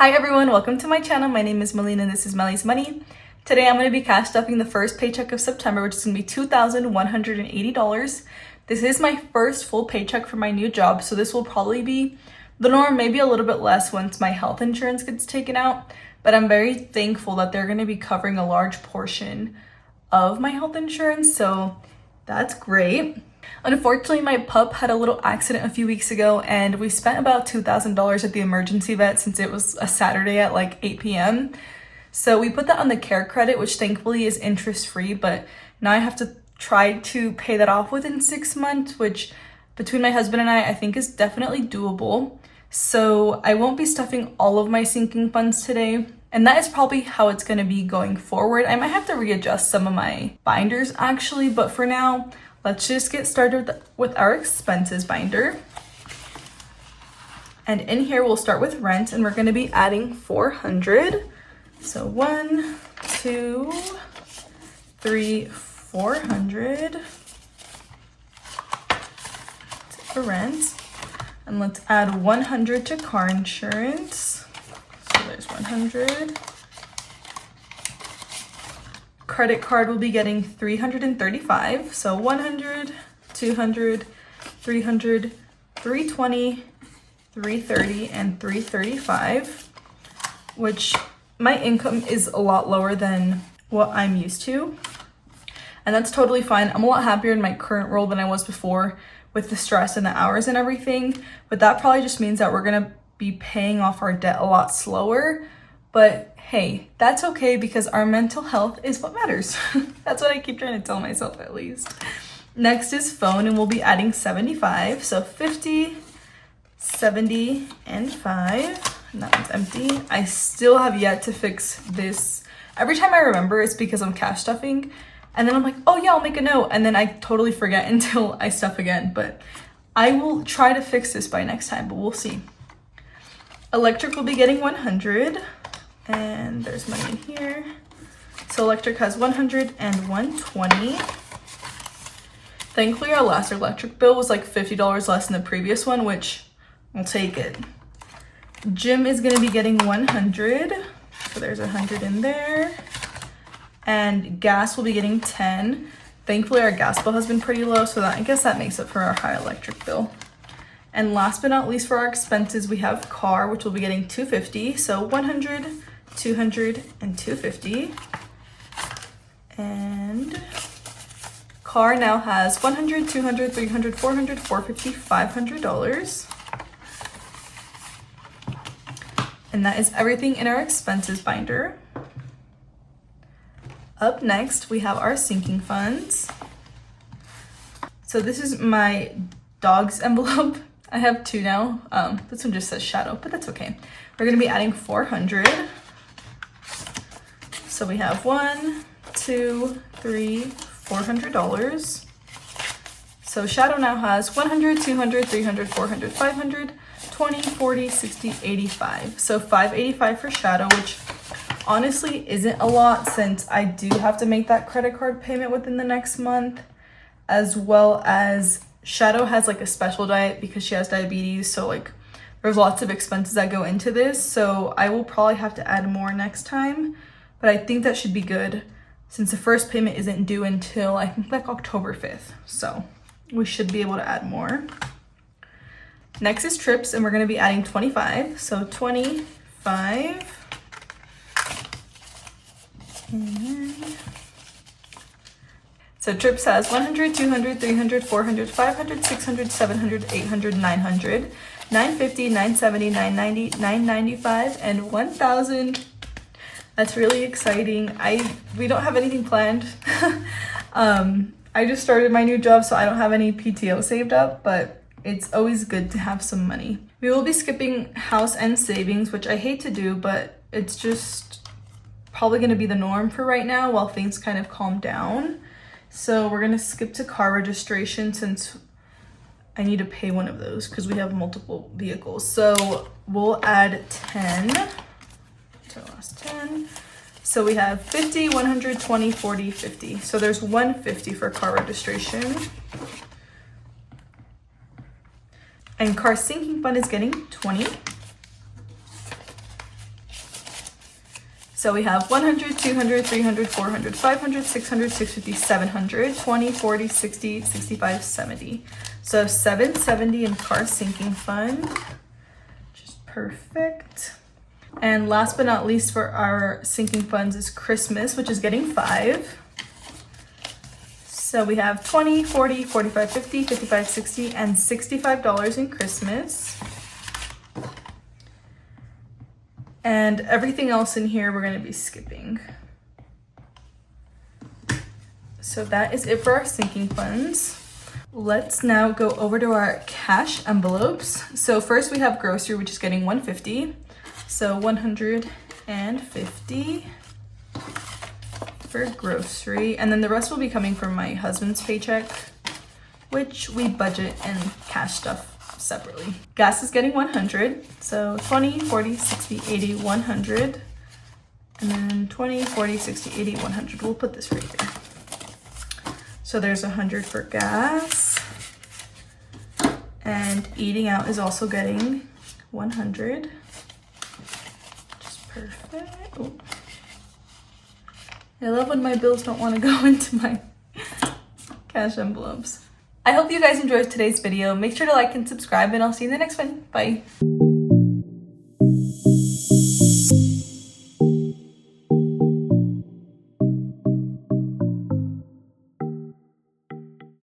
Hi everyone, welcome to my channel. My name is Melly and this is Melly's Money. Today I'm going to be cash stuffing the first paycheck of September, which is going to be $2,180. This is my first full paycheck for my new job, so this will probably be the norm, maybe a little bit less once my health insurance gets taken out. But I'm very thankful that they're going to be covering a large portion of my health insurance, so that's great. Unfortunately, my pup had a little accident a few weeks ago and we spent about $2,000 at the emergency vet since it was a Saturday at like 8 p.m. So we put that on the care credit, which thankfully is interest free, but now I have to try to pay that off within 6 months, which between my husband and I think is definitely doable. So I won't be stuffing all of my sinking funds today. And that is probably how it's going to be going forward. I might have to readjust some of my binders actually, but for now, let's just get started with our expenses binder. And in here, we'll start with rent and we're going to be adding $400. So 1, 2, 3, $400 for rent. And let's add $100 to car insurance. So there's 100. Credit card will be getting $335. So 100, 200, 300, 320, 330, and 335, which my income is a lot lower than what I'm used to. And that's totally fine. I'm a lot happier in my current role than I was before with the stress and the hours and everything. But that probably just means that we're gonna be paying off our debt a lot slower. But hey, that's okay because our mental health is what matters. That's what I keep trying to tell myself at least. Next is phone and we'll be adding 75. So 50, 70, and 5. And that one's empty. I still have yet to fix this. Every time I remember, it's because I'm cash stuffing. And then I'm like, oh yeah, I'll make a note. And then I totally forget until I stuff again. But I will try to fix this by next time, but we'll see. Electric will be getting 100. And there's money in here. So electric has 100 and 120. Thankfully, our last electric bill was like $50 less than the previous one, which I'll take it. Gym is going to be getting 100. So there's 100 in there. And gas will be getting 10. Thankfully, our gas bill has been pretty low, so I guess that makes up for our high electric bill. And last but not least for our expenses, we have car, which will be getting 250. So 100, 200, and 250. And car now has 100, 200, 300, 400, 450, $500. And that is everything in our expenses binder. Up next, we have our sinking funds. So this is my dog's envelope. I have 2 now. This one just says shadow, but that's okay. We're gonna be adding 400. So we have 1, 2, 3, $400. So shadow now has 100, 200, 300, 400, 500, 20, 40, 60, 85. So $585 for shadow, which honestly isn't a lot since I do have to make that credit card payment within the next month, as well as Shadow has like a special diet because she has diabetes, so like there's lots of expenses that go into this, so I will probably have to add more next time, but I think that should be good since the first payment isn't due until I think like October 5th, so we should be able to add more. Next is trips and we're going to be adding 25, so 25. So trips has 100, 200, 300, 400, 500, 600, 700, 800, 900, 950, 970, 990, 995, and 1,000. That's really exciting. We don't have anything planned. I just started my new job, so I don't have any PTO saved up, but it's always good to have some money. We will be skipping house and savings, which I hate to do, but it's just probably going to be the norm for right now while things kind of calm down. So we're going to skip to car registration since I need to pay one of those because we have multiple vehicles. So we'll add 10 to our last 10. So we have 50, 100, 20, 40, 50. So there's 150 for car registration. And car sinking fund is getting 20. So we have 100, 200, 300, 400, 500, 600, 650, 700, 20, 40, 60, 65, 70. So 770 in car sinking fund, which is perfect. And last but not least for our sinking funds is Christmas, which is getting 5. So we have 20, 40, 45, 50, 55, 60, and $65 in Christmas. And everything else in here we're going to be skipping. So that is it for our sinking funds. Let's now go over to our cash envelopes. So first we have grocery, which is getting 150. So 150 for grocery. And then the rest will be coming from my husband's paycheck, which we budget and cash stuff separately. Gas is getting 100. So 20, 40, 60, 80, 100. And then 20, 40, 60, 80, 100. We'll put this right here. So there's 100 for gas. And eating out is also getting 100. Which is perfect. Ooh. I love when my bills don't want to go into my cash envelopes. I hope you guys enjoyed today's video. Make sure to like and subscribe, and I'll see you in the next one. Bye.